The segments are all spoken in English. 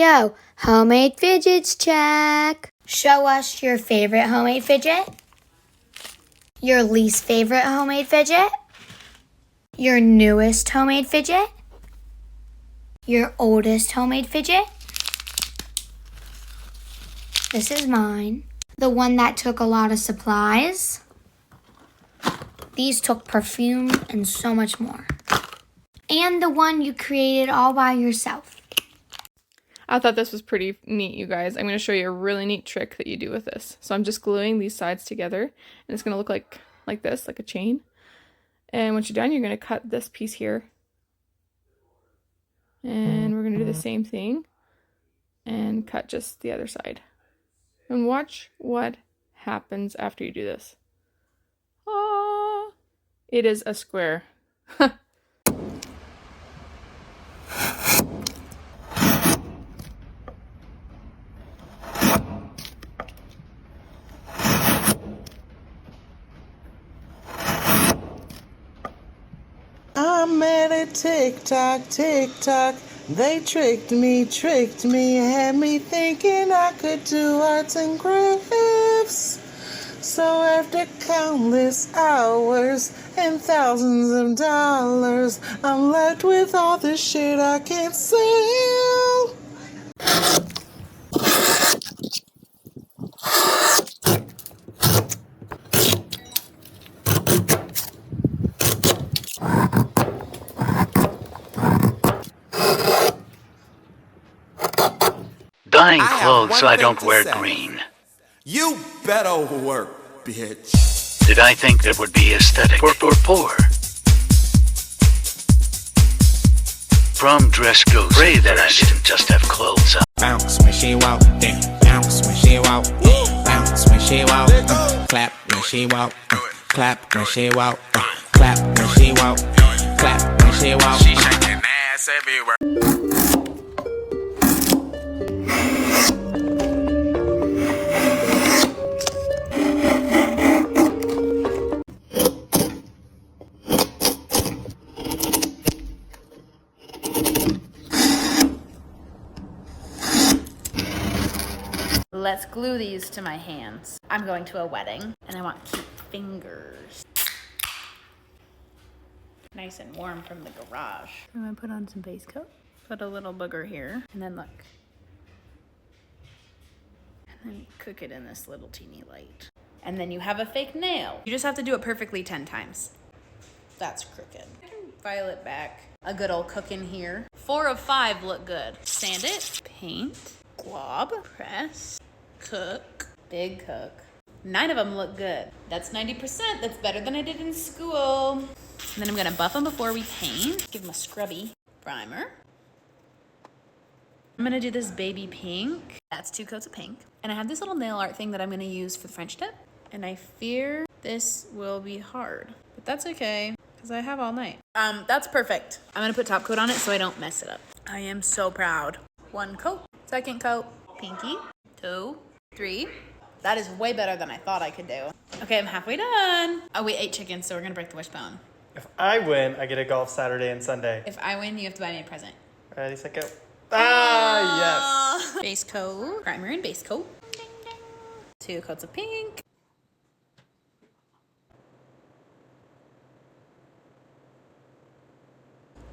Yo, homemade fidgets check. Show us your favorite homemade fidget, your least favorite homemade fidget, your newest homemade fidget, your oldest homemade fidget. This is mine. The one that took a lot of supplies. These took perfume and so much more. And the one you created all by yourself. I thought this was pretty neat, you guys. I'm going to show you a really neat trick that you do with this. So I'm just gluing these sides together, and it's going to look like this, like a chain. And once you're done, you're going to cut this piece here. And we're going to do the same thing and cut just the other side. And watch what happens after you do this. Ah, it is a square. I'm at a tick-tock, tick-tock. They tricked me, had me thinking I could do arts and crafts. So after countless hours and thousands of dollars, I'm left with all this shit I can't sell. Buying clothes so I don't wear green. You better work, bitch. Did I think that would be aesthetic? Poor. Prom dress goes. Pray that I didn't just have clothes on. Bounce when she walk, then bounce when she walk, bounce when she walk, clap when she walk, clap when she walk, clap when she walk, clap when she walk. She shaking ass everywhere. Let's glue these to my hands. I'm going to a wedding and I want cute fingers. Nice and warm from the garage. I'm gonna put on some base coat. Put a little booger here and then look. And then cook it in this little teeny light. And then you have a fake nail. You just have to do it perfectly 10 times. That's crooked. I can file it back. A good old cook in here. 4 of 5 look good. Sand it, paint, glob, press, cook, big cook. 9 of them look good. That's 90%. That's better than I did in school. And then I'm gonna buff them before we paint. Give them a scrubby primer. I'm gonna do this baby pink. That's 2 coats of pink. And I have this little nail art thing that I'm gonna use for the French tip. And I fear this will be hard, but that's okay because I have all night. That's perfect. I'm gonna put top coat on it so I don't mess it up. I am so proud. 1 coat, 2nd coat, pinky, 2, 3. That is way better than I thought I could do. Okay, I'm halfway done. Oh, we ate chicken, so we're gonna break the wishbone. If I win, I get a golf Saturday and Sunday. If I win, you have to buy me a present. Ready, set, go. Ah, yes. Base coat, primer and base coat. 2 coats of pink.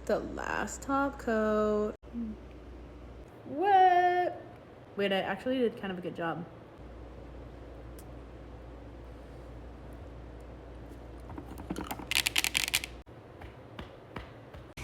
The last top coat. What? Wait, I actually did kind of a good job.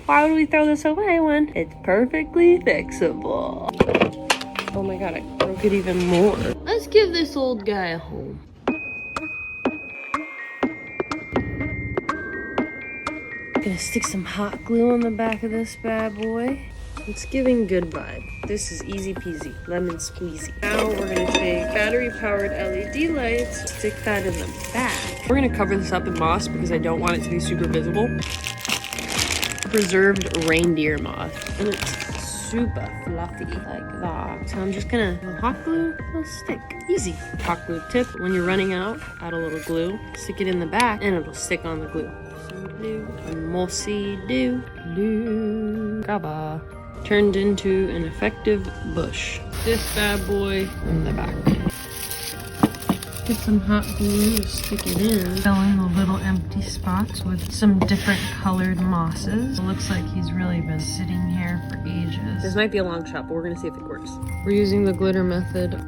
Why would we throw this away when it's perfectly fixable? Oh my god, I broke it even more. Let's give this old guy a home. Gonna stick some hot glue on the back of this bad boy. It's giving good vibe. This is easy peasy, lemon squeezy. Now we're gonna take battery powered LED lights, stick that in the back. We're gonna cover this up in moss because I don't want it to be super visible. Preserved reindeer moth, and it's super fluffy like that. So I'm just gonna hot glue, it'll stick. Easy. Hot glue tip, when you're running out, add a little glue, stick it in the back, and it'll stick on the glue. Mossy do, glue, gaba. turned into an effective bush. This bad boy in the back. Get some hot glue to stick it in. Fill in the little empty spots with some different colored mosses. It looks like he's really been sitting here for ages. This might be a long shot, but we're gonna see if it works. We're using the glitter method.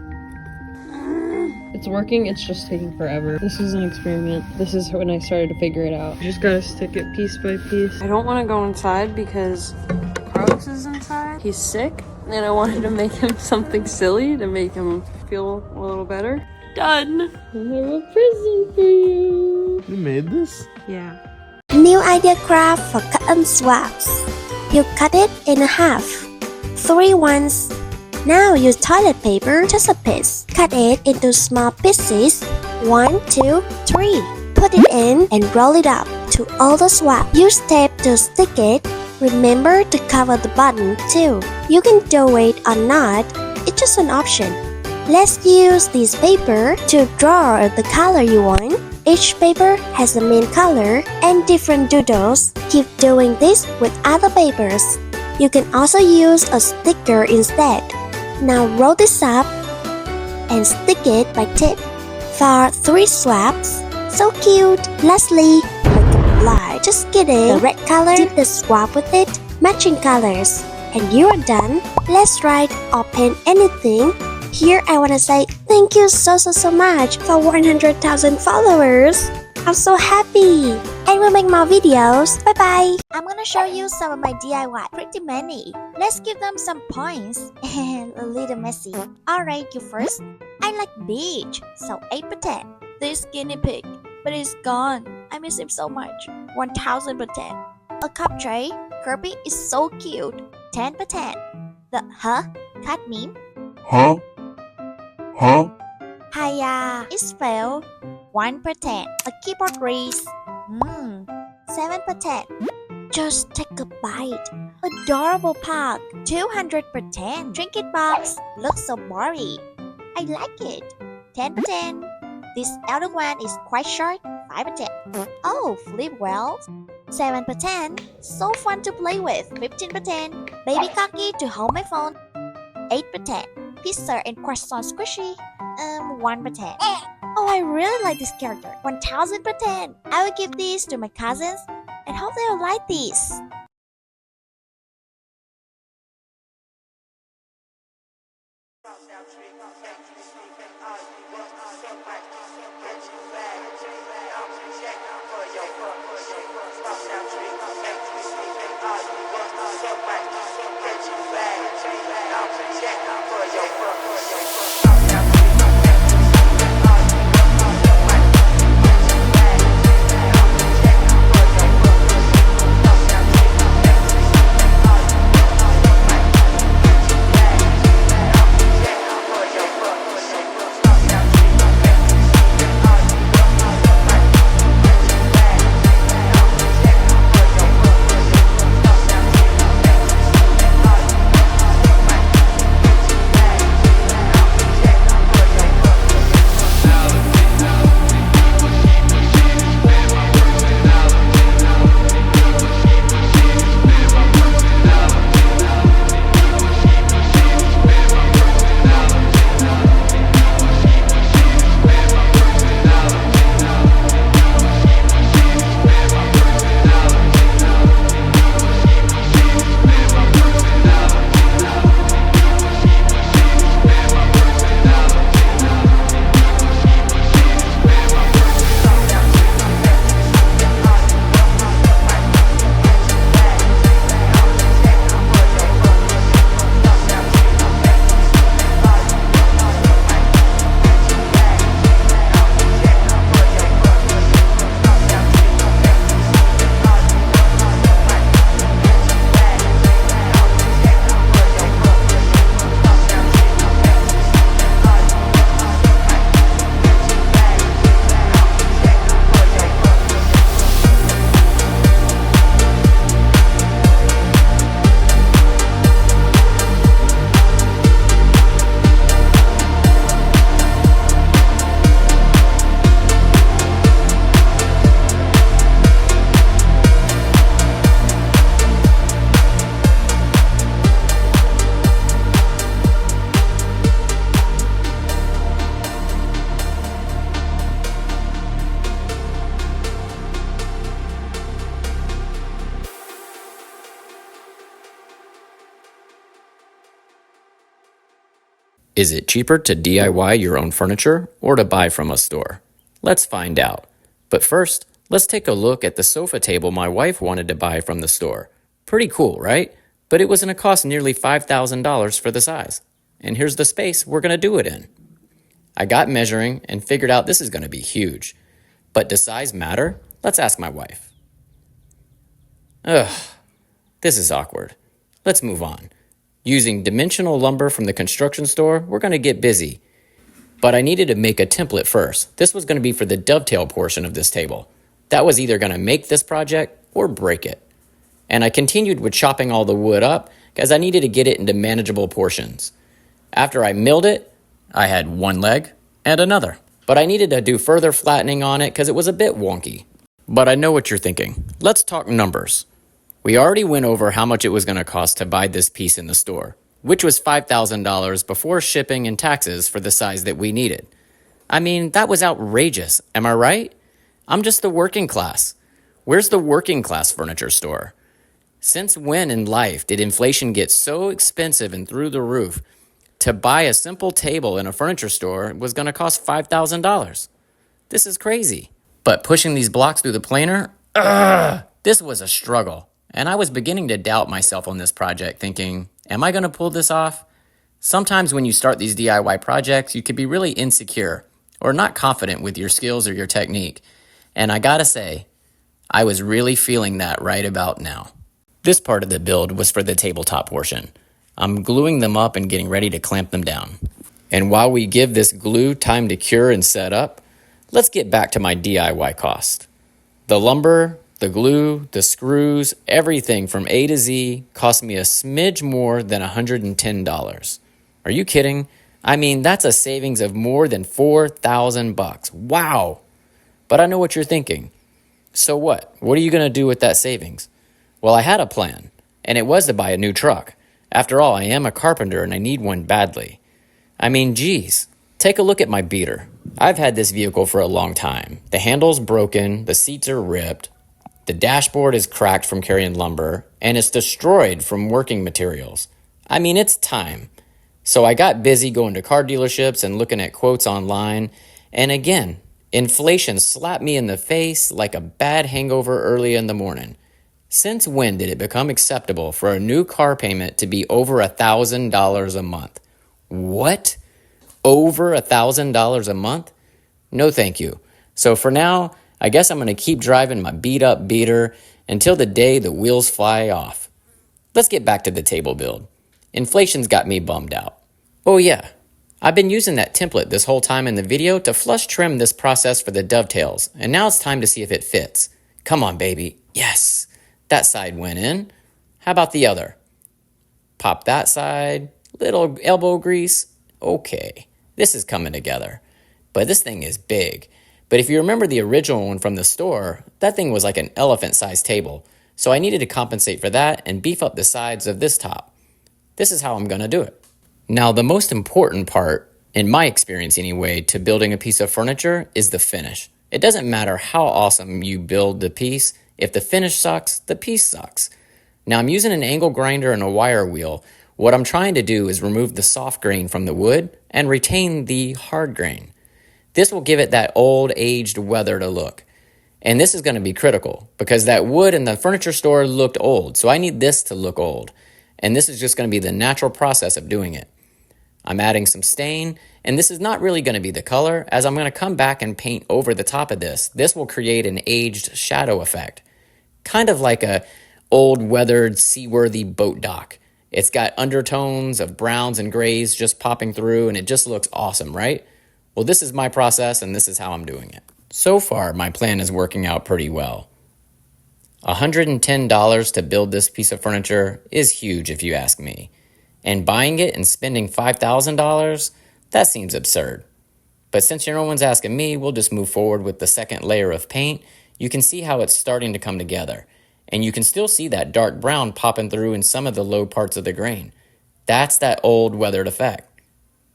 It's working, it's just taking forever. This is an experiment. This is when I started to figure it out. You just gotta stick it piece by piece. I don't wanna go inside because Carlos is inside. He's sick, and I wanted to make him something silly to make him feel a little better. Done. I have a present for you. You made this? Yeah. New idea craft for cotton swabs. You cut it in half. 3 ones. Now use toilet paper, just a piece. Cut it into small pieces. 1, 2, 3. Put it in and roll it up to all the swab. Use tape to stick it. Remember to cover the button too. You can do it or not. It's just an option. Let's use this paper to draw the color you want. Each paper has a main color and different doodles. Keep doing this with other papers. You can also use a sticker instead. Now roll this up and stick it by tape. For 3 swabs. So cute! Lastly, make a fly. Just kidding. The red color, dip the swab with it, matching colors. And you are done. Let's write or paint anything. Here I want to say thank you so much for 100,000 followers. I'm so happy. And we'll make more videos. Bye bye. I'm gonna show you some of my DIY. Pretty many. Let's give them some points. And a little messy. Alright, you first. I like beach, so 8 per 10. This guinea pig, but it's gone. I miss him so much. 1,000 per 10. A cup tray. Kirby is so cute. 10 per 10. The cat meme. Huh? Hiya, it's failed. 1 per 10. A keyboard grease. 7 per 10. Just take a bite. Adorable park. 200 per 10. Trinket box. Looks so boring. I like it. 10 per 10. This outer one is quite short. 5 per 10. Oh, flip well. 7 per 10. So fun to play with. 15 per 10. Baby cookie to hold my phone. 8 per 10. Pizza and croissant squishy. 1 per 10. Oh, I really like this character. 1,000 per 10. I will give these to my cousins and hope they will like these. Is it cheaper to DIY your own furniture or to buy from a store? Let's find out. But first, let's take a look at the sofa table my wife wanted to buy from the store. Pretty cool, right? But it was going to cost nearly $5,000 for the size. And here's the space we're going to do it in. I got measuring and figured out this is going to be huge. But does size matter? Let's ask my wife. Ugh, this is awkward. Let's move on. Using dimensional lumber from the construction store, we're going to get busy. But I needed to make a template first. This was going to be for the dovetail portion of this table. That was either going to make this project or break it. And I continued with chopping all the wood up because I needed to get it into manageable portions. After I milled it, I had one leg and another. But I needed to do further flattening on it because it was a bit wonky. But I know what you're thinking. Let's talk numbers. We already went over how much it was going to cost to buy this piece in the store, which was $5,000 before shipping and taxes for the size that we needed. I mean, that was outrageous, am I right? I'm just the working class. Where's the working class furniture store? Since when in life did inflation get so expensive and through the roof? To buy a simple table in a furniture store was going to cost $5,000. This is crazy. But pushing these blocks through the planer, this was a struggle. And I was beginning to doubt myself on this project, thinking, am I going to pull this off? Sometimes when you start these DIY projects, you could be really insecure or not confident with your skills or your technique. And I gotta say, I was really feeling that right about now. This part of the build was for the tabletop portion. I'm gluing them up and getting ready to clamp them down. And while we give this glue time to cure and set up, let's get back to my DIY cost. The lumber, the glue, the screws, everything from A to Z cost me a smidge more than $110. Are you kidding? I mean, that's a savings of more than $4,000. Wow! But I know what you're thinking. So what? What are you going to do with that savings? Well, I had a plan, and it was to buy a new truck. After all, I am a carpenter and I need one badly. I mean, geez, take a look at my beater. I've had this vehicle for a long time. The handle's broken, the seats are ripped, the dashboard is cracked from carrying lumber, and it's destroyed from working materials. I mean, it's time. So I got busy going to car dealerships and looking at quotes online. And again, inflation slapped me in the face like a bad hangover early in the morning. Since when did it become acceptable for a new car payment to be over $1,000 a month? What? Over $1,000 a month? No, thank you. So for now, I guess I'm going to keep driving my beat-up beater until the day the wheels fly off. Let's get back to the table build. Inflation's got me bummed out. Oh yeah, I've been using that template this whole time in the video to flush trim this process for the dovetails, and now it's time to see if it fits. Come on, baby. Yes, that side went in. How about the other? Pop that side, little elbow grease. Okay, this is coming together. But this thing is big. But if you remember the original one from the store, that thing was like an elephant-sized table. So I needed to compensate for that and beef up the sides of this top. This is how I'm going to do it. Now, the most important part, in my experience anyway, to building a piece of furniture is the finish. It doesn't matter how awesome you build the piece. If the finish sucks, the piece sucks. Now, I'm using an angle grinder and a wire wheel. What I'm trying to do is remove the soft grain from the wood and retain the hard grain. This will give it that old, aged, weathered look. And this is going to be critical because that wood in the furniture store looked old, so I need this to look old. And this is just going to be the natural process of doing it. I'm adding some stain, and this is not really going to be the color, as I'm going to come back and paint over the top of this. This will create an aged shadow effect, kind of like a old, weathered, seaworthy boat dock. It's got undertones of browns and grays just popping through, and it just looks awesome, right? Well, this is my process, and this is how I'm doing it. So far, my plan is working out pretty well. $110 to build this piece of furniture is huge if you ask me. And buying it and spending $5,000, that seems absurd. But since no one's asking me, we'll just move forward with the second layer of paint. You can see how it's starting to come together. And you can still see that dark brown popping through in some of the low parts of the grain. That's that old weathered effect.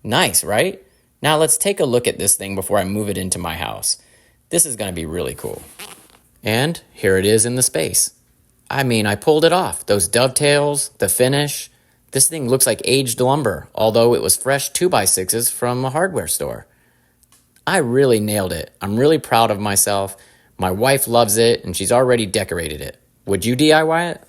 Nice, right? Now let's take a look at this thing before I move it into my house. This is going to be really cool. And here it is in the space. I mean, I pulled it off. Those dovetails, the finish, This thing looks like aged lumber, although it was fresh 2x6s from a hardware store. I really nailed it. I'm really proud of myself. My wife loves it, and she's already decorated it. Would you DIY it?